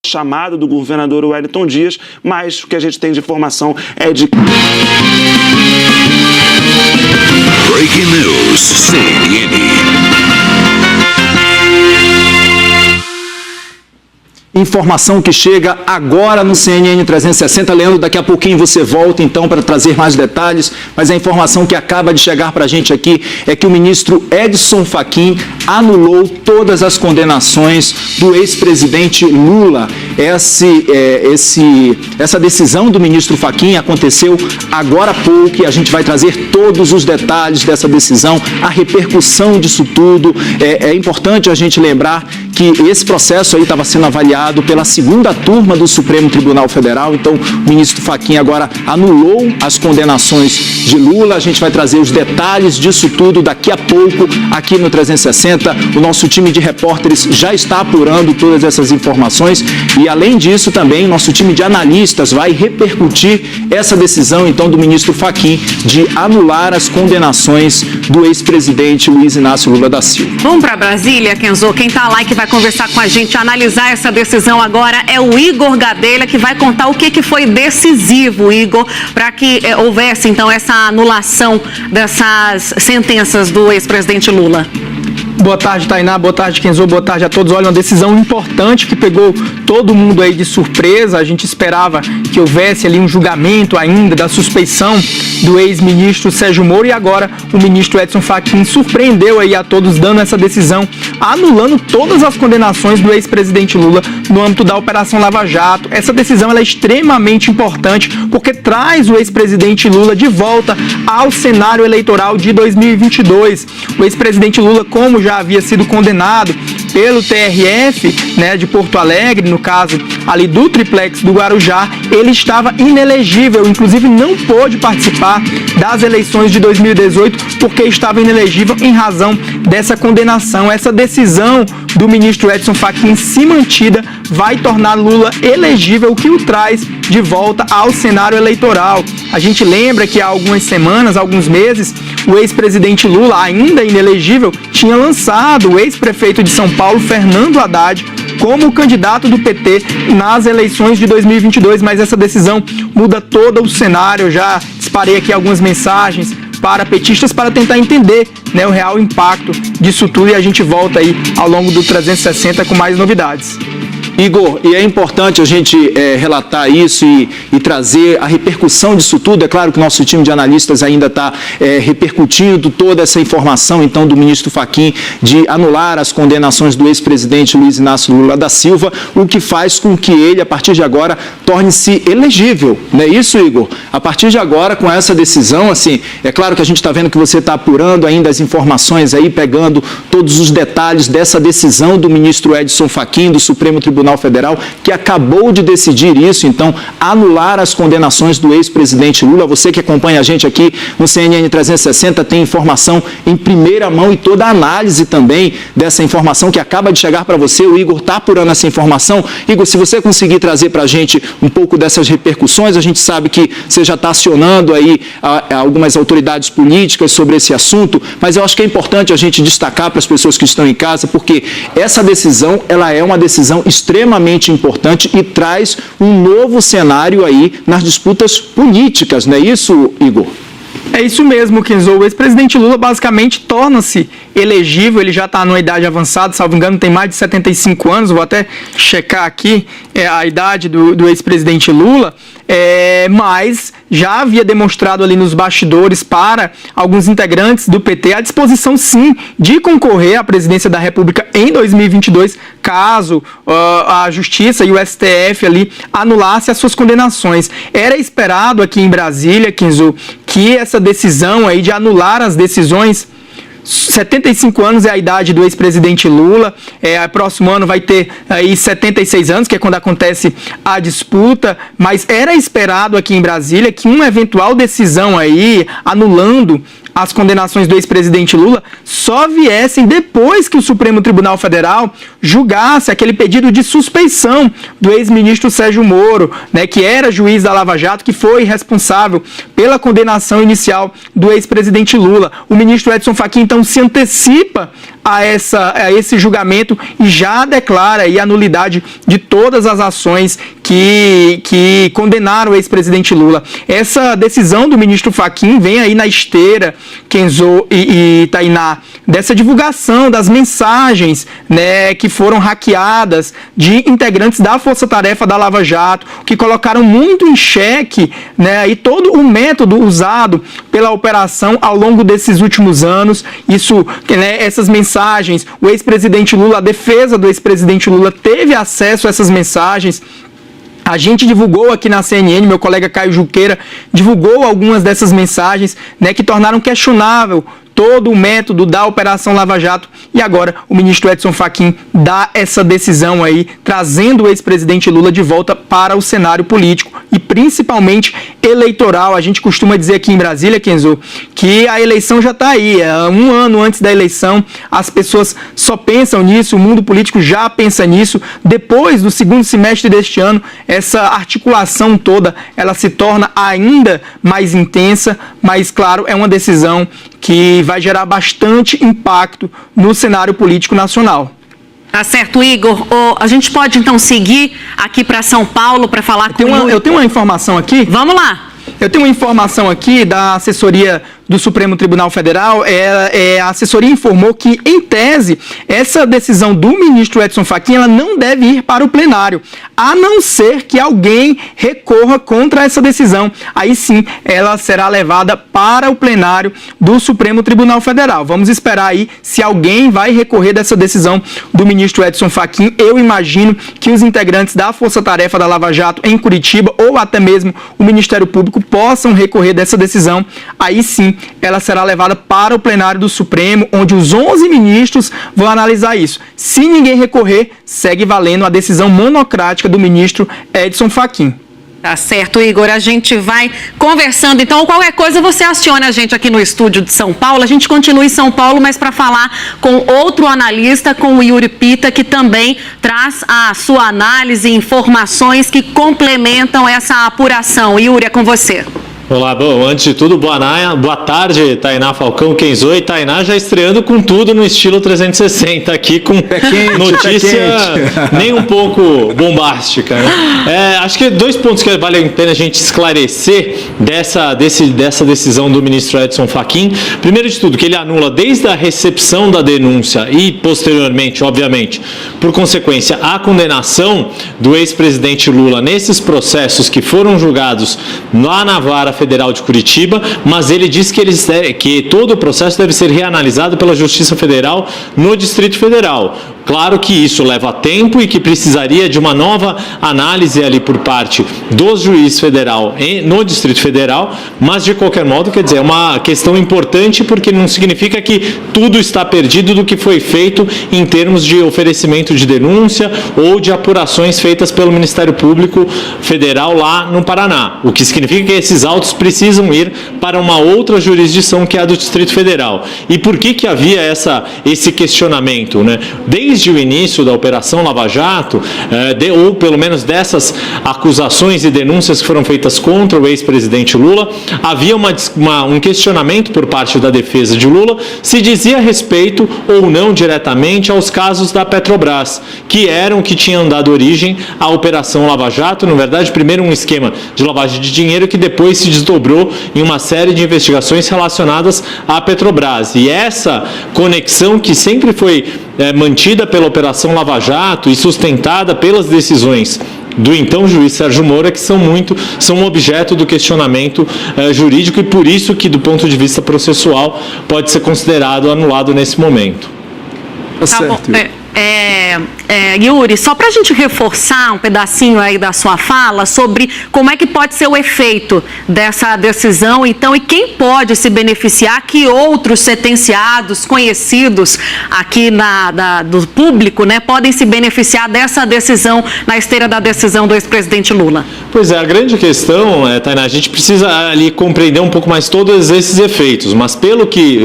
chamado do governador Wellington Dias, mas o que a gente tem de informação é de... Breaking News, CNN. Informação que chega agora no CNN 360. Leandro, daqui a pouquinho você volta então para trazer mais detalhes, mas a informação que acaba de chegar para a gente aqui é que o ministro Edson Fachin anulou todas as condenações do ex-presidente Lula. Essa decisão do ministro Fachin aconteceu agora há pouco e a gente vai trazer todos os detalhes dessa decisão, a repercussão disso tudo. É importante a gente lembrar que esse processo aí estava sendo avaliado pela segunda turma do Supremo Tribunal Federal, então o ministro Fachin agora anulou as condenações de Lula. A gente vai trazer os detalhes disso tudo daqui a pouco aqui no 360. O nosso time de repórteres já está apurando todas essas informações e, além disso, também nosso time de analistas vai repercutir essa decisão, então, do ministro Fachin de anular as condenações do ex-presidente Luiz Inácio Lula da Silva. Vamos para Brasília, Kenzo. Quem está lá e que vai conversar com a gente, analisar essa decisão agora é o Igor Gadelha, que vai contar o que foi decisivo, Igor, para que houvesse, então, essa anulação dessas sentenças do ex-presidente Lula. Boa tarde, Tainá. Boa tarde, Kenzo. Boa tarde a todos. Olha, uma decisão importante que pegou todo mundo aí de surpresa. A gente esperava que houvesse ali um julgamento ainda da suspeição do ex-ministro Sérgio Moro e agora o ministro Edson Fachin surpreendeu aí a todos dando essa decisão, anulando todas as condenações do ex-presidente Lula no âmbito da Operação Lava Jato. Essa decisão ela é extremamente importante porque traz o ex-presidente Lula de volta ao cenário eleitoral de 2022. O ex-presidente Lula, como já havia sido condenado pelo TRF, né, de Porto Alegre, no caso ali do triplex do Guarujá, ele estava inelegível, inclusive não pôde participar das eleições de 2018 porque estava inelegível em razão dessa condenação. Essa decisão do ministro Edson Fachin, se mantida, vai tornar Lula elegível, o que o traz de volta ao cenário eleitoral. A gente lembra que há algumas semanas, alguns meses, o ex-presidente Lula, ainda inelegível, tinha lançado o ex-prefeito de São Paulo, Fernando Haddad, como candidato do PT nas eleições de 2022, mas essa decisão muda todo o cenário. Eu já disparei aqui algumas mensagens para petistas para tentar entender, né, o real impacto disso tudo e a gente volta aí ao longo do 360 com mais novidades. Igor, e é importante a gente relatar isso e trazer a repercussão disso tudo. É claro que o nosso time de analistas ainda está repercutindo toda essa informação, então, do ministro Fachin de anular as condenações do ex-presidente Luiz Inácio Lula da Silva, o que faz com que ele, a partir de agora, torne-se elegível. Não é isso, Igor? A partir de agora, com essa decisão, assim, é claro que a gente está vendo que você está apurando ainda as informações aí, pegando todos os detalhes dessa decisão do ministro Edson Fachin, do Supremo Tribunal Federal, que acabou de decidir isso, então, anular as condenações do ex-presidente Lula. Você que acompanha a gente aqui no CNN 360 tem informação em primeira mão e toda a análise também dessa informação que acaba de chegar para você. O Igor está apurando essa informação. Igor, se você conseguir trazer para a gente um pouco dessas repercussões, a gente sabe que você já está acionando aí algumas autoridades políticas sobre esse assunto, mas eu acho que é importante a gente destacar para as pessoas que estão em casa, porque essa decisão, ela é uma decisão extremamente importante e traz um novo cenário aí nas disputas políticas, não é isso, Igor? É isso mesmo, Kenzo. O ex-presidente Lula basicamente torna-se elegível, ele já está numa idade avançada, salvo engano, tem mais de 75 anos, vou até checar aqui a idade do ex-presidente Lula, mas já havia demonstrado ali nos bastidores para alguns integrantes do PT a disposição, sim, de concorrer à presidência da República em 2022, caso a Justiça e o STF ali anulasse as suas condenações. Era esperado aqui em Brasília, Kenzo, que essa decisão aí de anular as decisões, 75 anos é a idade do ex-presidente Lula, próximo ano vai ter aí 76 anos, que é quando acontece a disputa, mas era esperado aqui em Brasília que uma eventual decisão aí anulando as condenações do ex-presidente Lula só viessem depois que o Supremo Tribunal Federal julgasse aquele pedido de suspeição do ex-ministro Sérgio Moro, né, que era juiz da Lava Jato, que foi responsável pela condenação inicial do ex-presidente Lula. O ministro Edson Fachin, então, se antecipa a esse julgamento e já declara aí a nulidade de todas as ações que condenaram o ex-presidente Lula. Essa decisão do ministro Fachin vem aí na esteira, Kenzo e Tainá, dessa divulgação das mensagens, né, que foram hackeadas de integrantes da Força Tarefa da Lava Jato, que colocaram muito em xeque, né, e todo o método usado pela operação ao longo desses últimos anos. Isso, né, essas mensagens, o ex-presidente Lula, a defesa do ex-presidente Lula teve acesso a essas mensagens. A gente divulgou aqui na CNN, meu colega Caio Juqueira divulgou algumas dessas mensagens, né, que tornaram questionável todo o método da Operação Lava Jato, e agora o ministro Edson Fachin dá essa decisão aí, trazendo o ex-presidente Lula de volta para o cenário político e principalmente eleitoral. A gente costuma dizer aqui em Brasília, Kenzo, que a eleição já está aí, um ano antes da eleição, as pessoas só pensam nisso, o mundo político já pensa nisso. Depois do segundo semestre deste ano, essa articulação toda, ela se torna ainda mais intensa, mas claro, é uma decisão que vai gerar bastante impacto no cenário político nacional. Tá certo, Igor. A gente pode então seguir aqui para São Paulo para falar com o... Eu tenho uma informação aqui. Vamos lá. Eu tenho uma informação aqui da assessoria do Supremo Tribunal Federal. A assessoria informou que, em tese, essa decisão do ministro Edson Fachin ela não deve ir para o plenário, a não ser que alguém recorra contra essa decisão. Aí sim, ela será levada para o plenário do Supremo Tribunal Federal. Vamos esperar aí se alguém vai recorrer dessa decisão do ministro Edson Fachin. Eu imagino que os integrantes da Força Tarefa da Lava Jato em Curitiba ou até mesmo o Ministério Público possam recorrer dessa decisão. Aí sim, ela será levada para o plenário do Supremo, onde os 11 ministros vão analisar isso. Se ninguém recorrer, segue valendo a decisão monocrática do ministro Edson Fachin. Tá certo, Igor. A gente vai conversando. Então, qualquer coisa, você aciona a gente aqui no estúdio de São Paulo. A gente continua em São Paulo, mas para falar com outro analista, com o Yuri Pita, que também traz a sua análise e informações que complementam essa apuração. Yuri, é com você. Olá, bom, antes de tudo, boa tarde, Tainá Falcão, Kenzo, e Tainá já estreando com tudo no estilo 360 aqui, com notícia nem um pouco bombástica, né? Acho que 2 pontos que vale a pena a gente esclarecer dessa decisão do ministro Edson Fachin. Primeiro de tudo, que ele anula desde a recepção da denúncia e posteriormente, obviamente, por consequência, a condenação do ex-presidente Lula nesses processos que foram julgados lá na Vara Federal de Curitiba, mas ele diz que todo o processo deve ser reanalisado pela Justiça Federal no Distrito Federal. Claro que isso leva tempo e que precisaria de uma nova análise ali por parte do juiz federal no Distrito Federal, mas de qualquer modo, quer dizer, é uma questão importante porque não significa que tudo está perdido do que foi feito em termos de oferecimento de denúncia ou de apurações feitas pelo Ministério Público Federal lá no Paraná. O que significa que esses autos precisam ir para uma outra jurisdição que é a do Distrito Federal. E por que havia esse questionamento, né? Desde o início da Operação Lava Jato, ou pelo menos dessas acusações e denúncias que foram feitas contra o ex-presidente Lula, havia um questionamento por parte da defesa de Lula se dizia respeito ou não diretamente aos casos da Petrobras, que tinham dado origem à Operação Lava Jato. Na verdade, primeiro um esquema de lavagem de dinheiro que depois se desdobrou em uma série de investigações relacionadas à Petrobras. E essa conexão que sempre foi mantida pela Operação Lava Jato e sustentada pelas decisões do então juiz Sérgio Moro, que são objeto do questionamento jurídico e por isso que, do ponto de vista processual, pode ser considerado anulado nesse momento. Tá bom. Yuri, só para a gente reforçar um pedacinho aí da sua fala sobre como é que pode ser o efeito dessa decisão, então, e quem pode se beneficiar, que outros sentenciados, conhecidos aqui do público, né, podem se beneficiar dessa decisão, na esteira da decisão do ex-presidente Lula? Pois é, a grande questão, Tainá, a gente precisa ali compreender um pouco mais todos esses efeitos, mas pelo que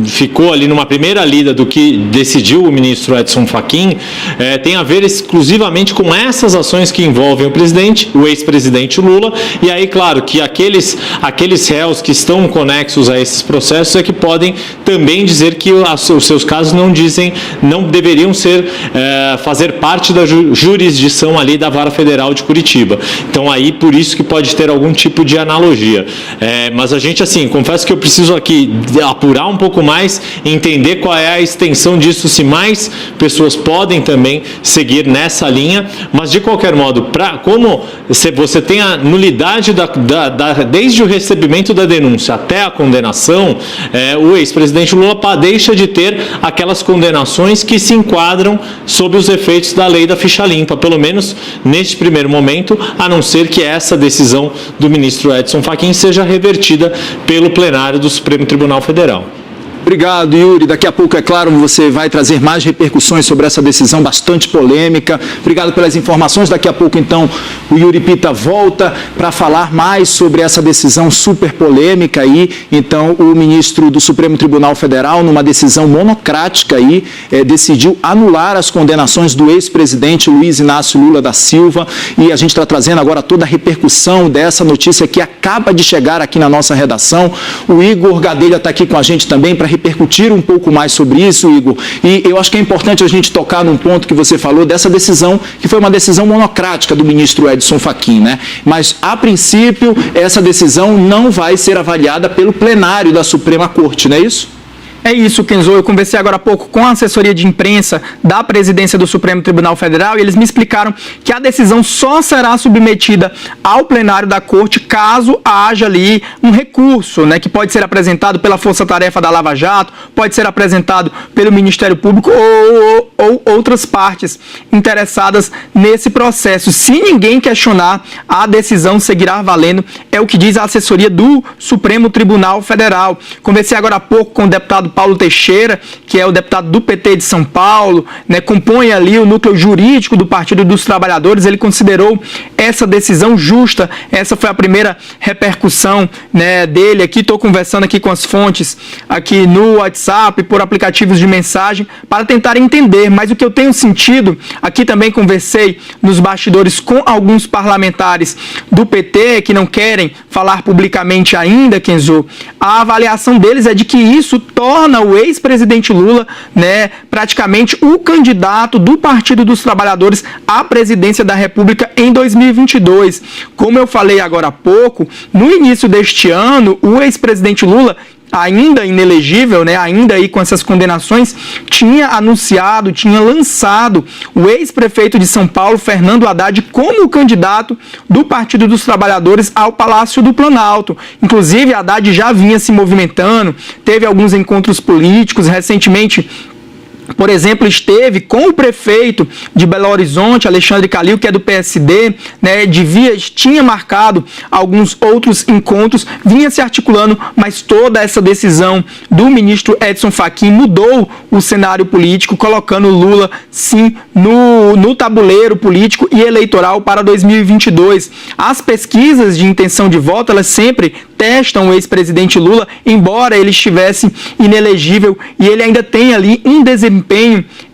ficou ali numa primeira lida do que decidiu o ministro Edson Fachin, tem a ver exclusivamente com essas ações que envolvem o ex-presidente Lula, e aí, claro, que aqueles réus que estão conexos a esses processos é que podem também dizer que os seus casos não deveriam fazer parte da jurisdição ali da Vara Federal de Curitiba. Então, aí, por isso que pode ter algum tipo de analogia. Mas a gente, assim, confesso que eu preciso aqui apurar um pouco mais, entender qual é a extensão disso, se mais pessoas podem também seguir nessa linha, mas de qualquer modo, como você tem a nulidade desde o recebimento da denúncia até a condenação, o ex-presidente Lula deixa de ter aquelas condenações que se enquadram sob os efeitos da lei da ficha limpa, pelo menos neste primeiro momento, a não ser que essa decisão do ministro Edson Fachin seja revertida pelo plenário do Supremo Tribunal Federal. Obrigado, Yuri. Daqui a pouco, é claro, você vai trazer mais repercussões sobre essa decisão bastante polêmica. Obrigado pelas informações. Daqui a pouco, então, o Yuri Pita volta para falar mais sobre essa decisão super polêmica aí. Então, o ministro do Supremo Tribunal Federal, numa decisão monocrática aí, decidiu anular as condenações do ex-presidente Luiz Inácio Lula da Silva. E a gente está trazendo agora toda a repercussão dessa notícia que acaba de chegar aqui na nossa redação. O Igor Gadelha está aqui com a gente também para repercutir um pouco mais sobre isso, Igor. E eu acho que é importante a gente tocar num ponto que você falou dessa decisão, que foi uma decisão monocrática do ministro Edson Fachin, né? Mas, a princípio, essa decisão não vai ser avaliada pelo plenário da Suprema Corte, não é isso? É isso, Kenzo. Eu conversei agora há pouco com a assessoria de imprensa da presidência do Supremo Tribunal Federal e eles me explicaram que a decisão só será submetida ao plenário da Corte caso haja ali um recurso, né, que pode ser apresentado pela Força-Tarefa da Lava Jato, pode ser apresentado pelo Ministério Público ou outras partes interessadas nesse processo. Se ninguém questionar, a decisão seguirá valendo, é o que diz a assessoria do Supremo Tribunal Federal. Conversei agora há pouco com o deputado Paulo Teixeira, que é o deputado do PT de São Paulo, né, compõe ali o núcleo jurídico do Partido dos Trabalhadores. Ele considerou essa decisão justa. Essa foi a primeira repercussão, né, dele aqui. Estou conversando aqui com as fontes aqui no WhatsApp, por aplicativos de mensagem, para tentar entender. Mas o que eu tenho sentido, aqui também conversei nos bastidores com alguns parlamentares do PT que não querem falar publicamente ainda, Kenzo. A avaliação deles é de que isso torna o ex-presidente Lula, né, praticamente o candidato do Partido dos Trabalhadores à presidência da República em 2022. Como eu falei agora há pouco, no início deste ano, o ex-presidente Lula, ainda inelegível, né, ainda aí com essas condenações, tinha lançado o ex-prefeito de São Paulo, Fernando Haddad, como candidato do Partido dos Trabalhadores ao Palácio do Planalto. Inclusive, Haddad já vinha se movimentando, teve alguns encontros políticos, recentemente, por exemplo, esteve com o prefeito de Belo Horizonte, Alexandre Calil, que é do PSD, né, tinha marcado alguns outros encontros, vinha se articulando, mas toda essa decisão do ministro Edson Fachin mudou o cenário político, colocando Lula, sim, no tabuleiro político e eleitoral para 2022. As pesquisas de intenção de voto, elas sempre testam o ex-presidente Lula, embora ele estivesse inelegível, e ele ainda tem ali um desempenho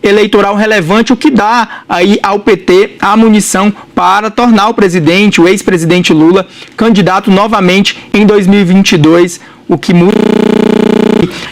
eleitoral relevante, o que dá aí ao PT a munição para tornar o ex-presidente Lula, candidato novamente em 2022, o que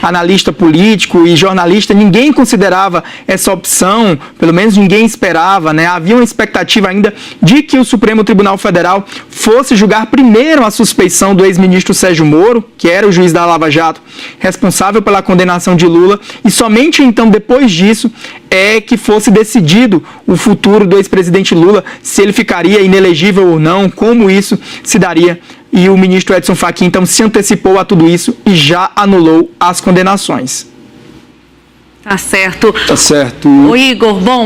analista político e jornalista, ninguém considerava essa opção, pelo menos ninguém esperava, né? Havia uma expectativa ainda de que o Supremo Tribunal Federal fosse julgar primeiro a suspeição do ex-ministro Sérgio Moro, que era o juiz da Lava Jato, responsável pela condenação de Lula, e somente então depois disso é que fosse decidido o futuro do ex-presidente Lula, se ele ficaria inelegível ou não, como isso se daria. E o ministro Edson Fachin, então, se antecipou a tudo isso e já anulou as condenações. Tá certo. Tá certo. O Igor, bom...